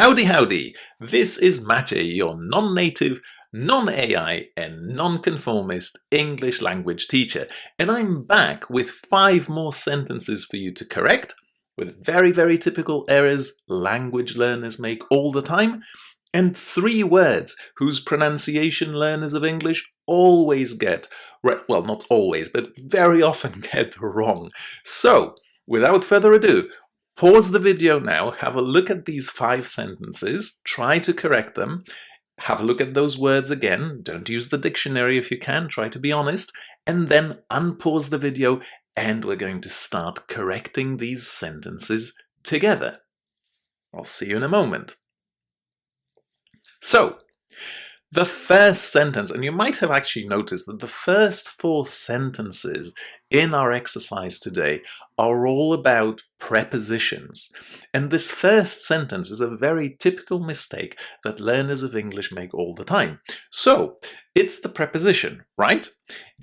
Howdy, howdy! This is Matty, your non-native, non-AI and non-conformist English language teacher, and I'm back with 5 more sentences for you to correct, with very, very typical errors language learners make all the time, and 3 words whose pronunciation learners of English always get, well, not always, but very often get wrong. So, without further ado, pause the video now, have a look at these 5 sentences, try to correct them, have a look at those words again, don't use the dictionary if you can, try to be honest, and then unpause the video and we're going to start correcting these sentences together. I'll see you in a moment. So, the first sentence, and you might have actually noticed that the first 4 sentences in our exercise today are all about prepositions. And this first sentence is a very typical mistake that learners of English make all the time. So, it's the preposition, right?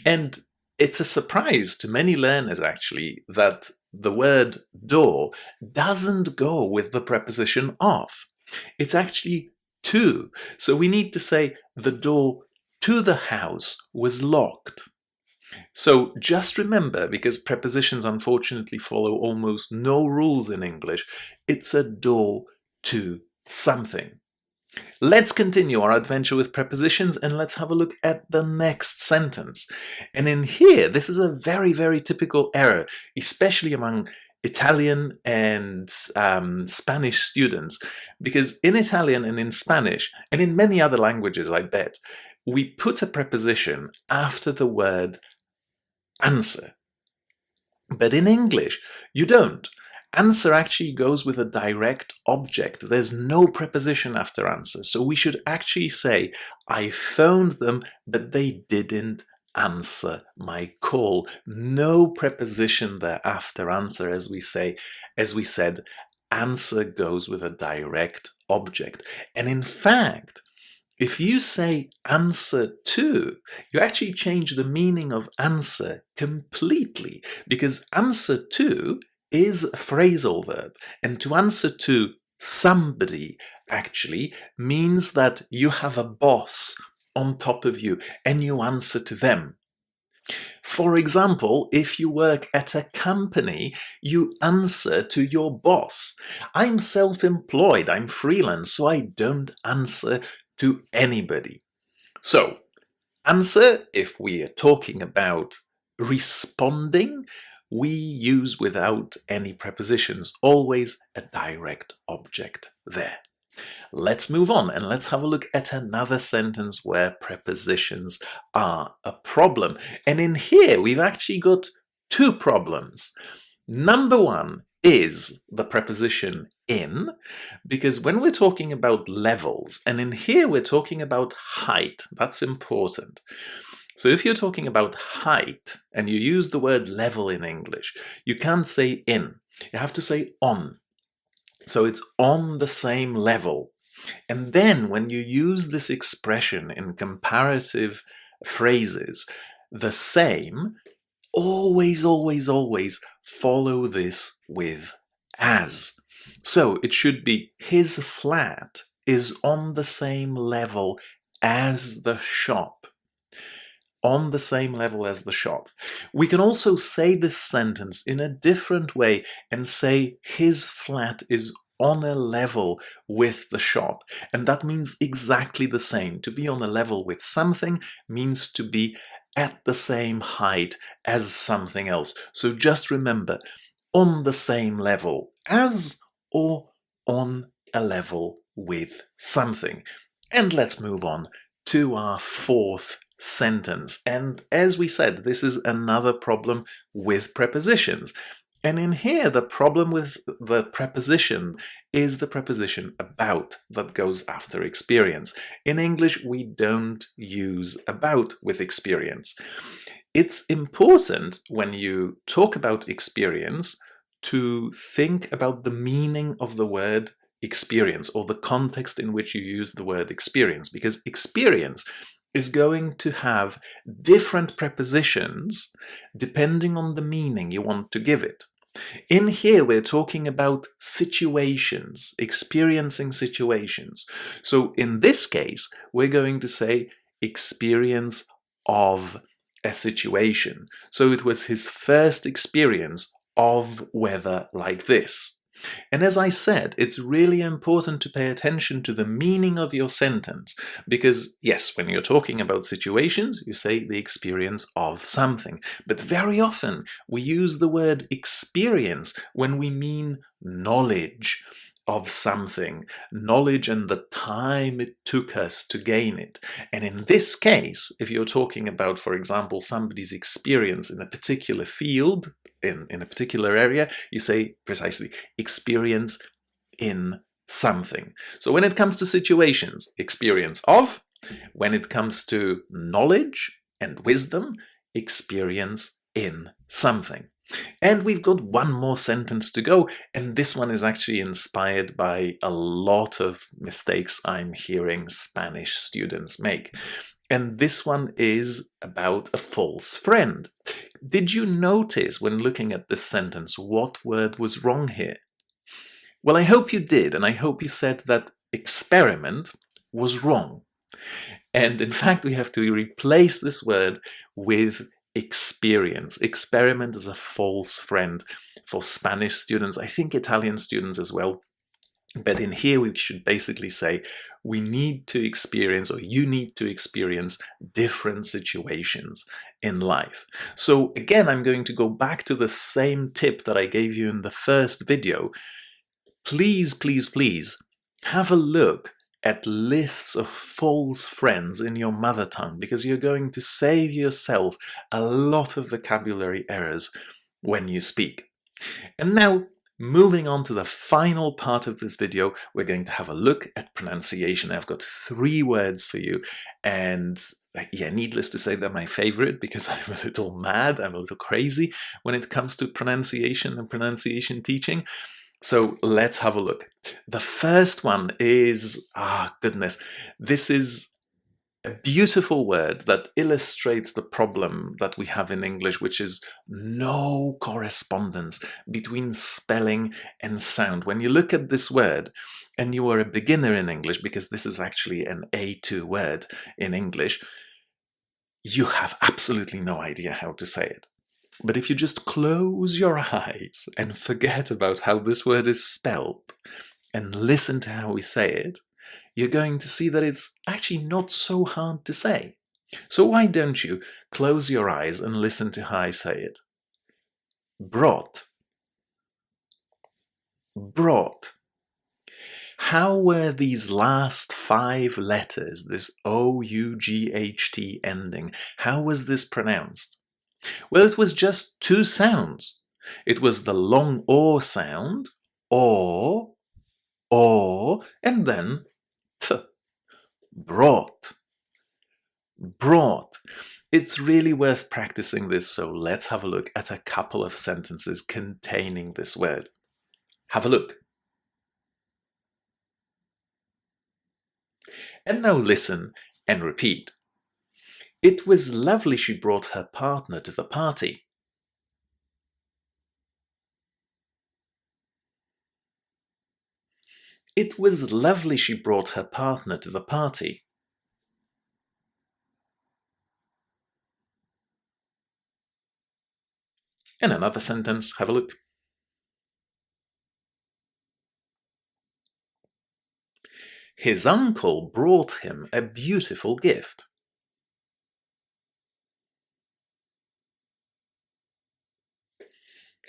And it's a surprise to many learners actually that the word door doesn't go with the preposition of. It's actually to. So we need to say the door to the house was locked. So just remember, because prepositions unfortunately follow almost no rules in English, it's a door to something. Let's continue our adventure with prepositions and let's have a look at the next sentence. And in here, this is a very, very typical error, especially among Italian and Spanish students, because in Italian and in Spanish, and in many other languages, I bet, we put a preposition after the word answer. But in English, you don't. Answer actually goes with a direct object. There's no preposition after answer. So we should actually say, I phoned them, but they didn't answer my call. No preposition there after answer, as we said, answer goes with a direct object. And in fact, if you say answer to, you actually change the meaning of answer completely, because answer to is a phrasal verb, and to answer to somebody actually means that you have a boss on top of you and you answer to them. For example, if you work at a company, you answer to your boss. I'm self-employed, I'm freelance, so I don't answer to anybody. So, answer, if we are talking about responding, we use without any prepositions, always a direct object there. Let's move on and let's have a look at another sentence where prepositions are a problem. And in here, we've actually got 2 problems. Number 1 is the preposition in, because when we're talking about levels, and in here we're talking about height, that's important. So if you're talking about height and you use the word level in English, you can't say in, you have to say on. So it's on the same level. And then when you use this expression in comparative phrases, the same, always, always, always follow this with as. So it should be his flat is on the same level as the shop. On the same level as the shop. We can also say this sentence in a different way and say his flat is on a level with the shop. And that means exactly the same. To be on a level with something means to be at the same height as something else. So just remember, on the same level as or on a level with something. And let's move on to our 4th sentence. And as we said, this is another problem with prepositions. And in here, the problem with the preposition is the preposition about that goes after experience. In English, we don't use about with experience. It's important when you talk about experience to think about the meaning of the word experience or the context in which you use the word experience, because experience is going to have different prepositions depending on the meaning you want to give it. In here, we're talking about situations, experiencing situations. So in this case, we're going to say experience of a situation. So it was his first experience of weather like this. And as I said, it's really important to pay attention to the meaning of your sentence, because yes, when you're talking about situations, you say the experience of something. But very often we use the word experience when we mean knowledge of something, knowledge and the time it took us to gain it. And in this case, if you're talking about, for example, somebody's experience in a particular field, in a particular area, you say precisely experience in something. So when it comes to situations, experience of. When it comes to knowledge and wisdom, experience in something. And we've got one more sentence to go, and this one is actually inspired by a lot of mistakes I'm hearing Spanish students make. And this one is about a false friend. Did you notice when looking at this sentence what word was wrong here? Well, I hope you did, and I hope you said that experiment was wrong. And in fact, we have to replace this word with experience. Experiment is a false friend for Spanish students, I think Italian students as well. But in here, we should basically say we need to experience, or you need to experience, different situations in life. So again, I'm going to go back to the same tip that I gave you in the first video. Please, please, please have a look at lists of false friends in your mother tongue, because you're going to save yourself a lot of vocabulary errors when you speak. And now, moving on to the final part of this video, we're going to have a look at pronunciation. I've got 3 words for you, and yeah, needless to say, they're my favorite because I'm a little mad, I'm a little crazy when it comes to pronunciation and pronunciation teaching. So let's have a look. The first one is, goodness, this is a beautiful word that illustrates the problem that we have in English, which is no correspondence between spelling and sound. When you look at this word, and you are a beginner in English, because this is actually an A2 word in English, you have absolutely no idea how to say it. But if you just close your eyes and forget about how this word is spelled and listen to how we say it, you're going to see that it's actually not so hard to say. So why don't you close your eyes and listen to how I say it? Brought. Brought. How were these last 5 letters, this O-U-G-H-T ending, how was this pronounced? Well, it was just 2 sounds. It was the long O sound, or, and then T. Brought. Brought. It's really worth practicing this, so let's have a look at a couple of sentences containing this word. Have a look. And now listen and repeat. It was lovely she brought her partner to the party. It was lovely she brought her partner to the party. And another sentence, have a look. His uncle brought him a beautiful gift.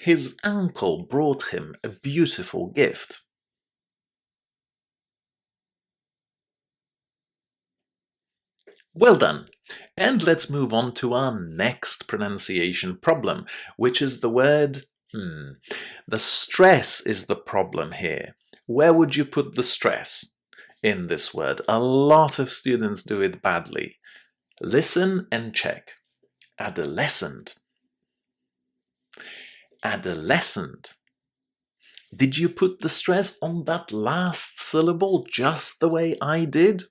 His uncle brought him a beautiful gift. Well done. And let's move on to our next pronunciation problem, which is the word The stress is the problem here. Where would you put the stress in this word? A lot of students do it badly. Listen and check. Adolescent. Adolescent. Did you put the stress on that last syllable just the way I did?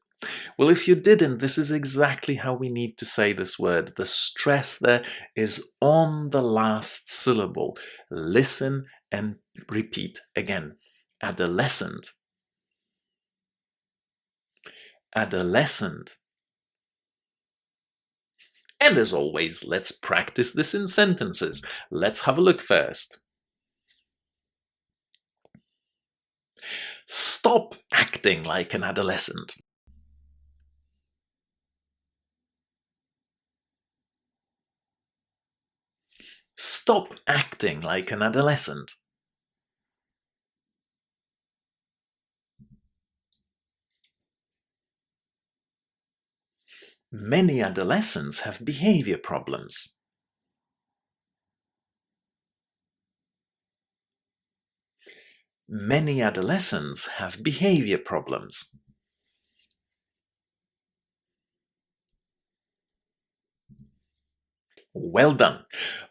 Well, if you didn't, this is exactly how we need to say this word. The stress there is on the last syllable. Listen and repeat again. Adolescent. Adolescent. And as always, let's practice this in sentences. Let's have a look first. Stop acting like an adolescent. Stop acting like an adolescent. Many adolescents have behavior problems. Many adolescents have behavior problems. Well done!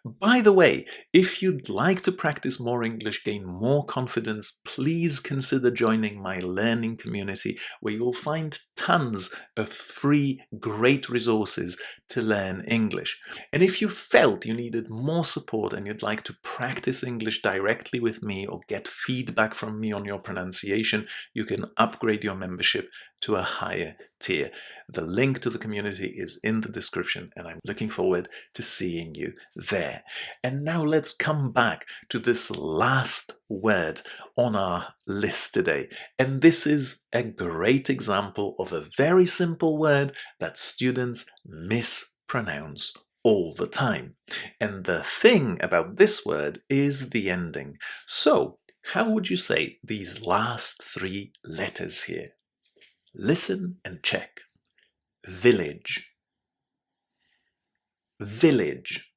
By the way, if you'd like to practice more English, gain more confidence, please consider joining my learning community where you'll find tons of free, great resources to learn English. And if you felt you needed more support and you'd like to practice English directly with me or get feedback from me on your pronunciation, you can upgrade your membership to a higher tier. The link to the community is in the description, and I'm looking forward to seeing you there. And now let's come back to this last word on our list today. And this is a great example of a very simple word that students mispronounce all the time. And the thing about this word is the ending. So, how would you say these last three letters here? Listen and check. Village. Village.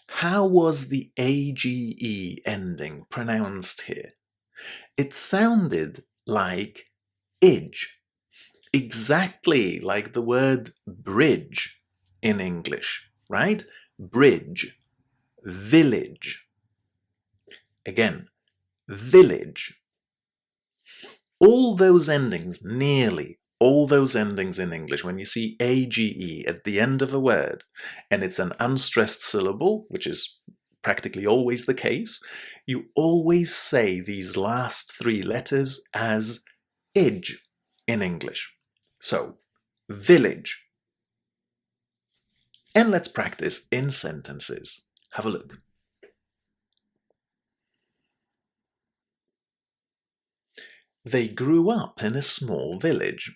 How was the AGE ending pronounced here? It sounded like idge, exactly like the word bridge in English, right? Bridge. Village. Again, village. All those endings, nearly all those endings in English, when you see AGE at the end of a word, and it's an unstressed syllable, which is practically always the case, you always say these last three letters as idge in English. So, village. And let's practice in sentences. Have a look. They grew up in a small village.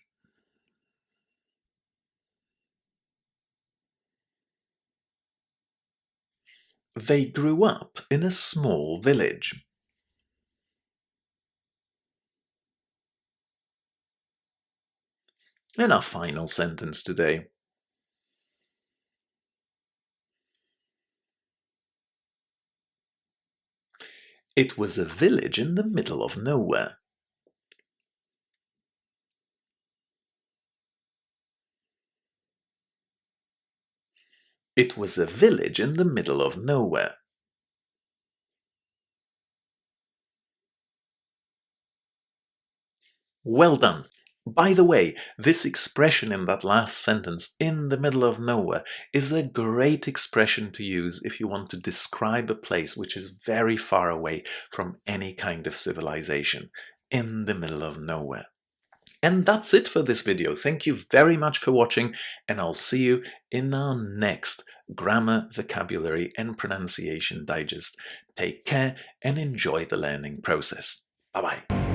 They grew up in a small village. And our final sentence today. It was a village in the middle of nowhere. It was a village in the middle of nowhere. Well done! By the way, this expression in that last sentence, in the middle of nowhere, is a great expression to use if you want to describe a place which is very far away from any kind of civilization. In the middle of nowhere. And that's it for this video. Thank you very much for watching, and I'll see you in our next Grammar, Vocabulary and Pronunciation Digest. Take care and enjoy the learning process. Bye-bye.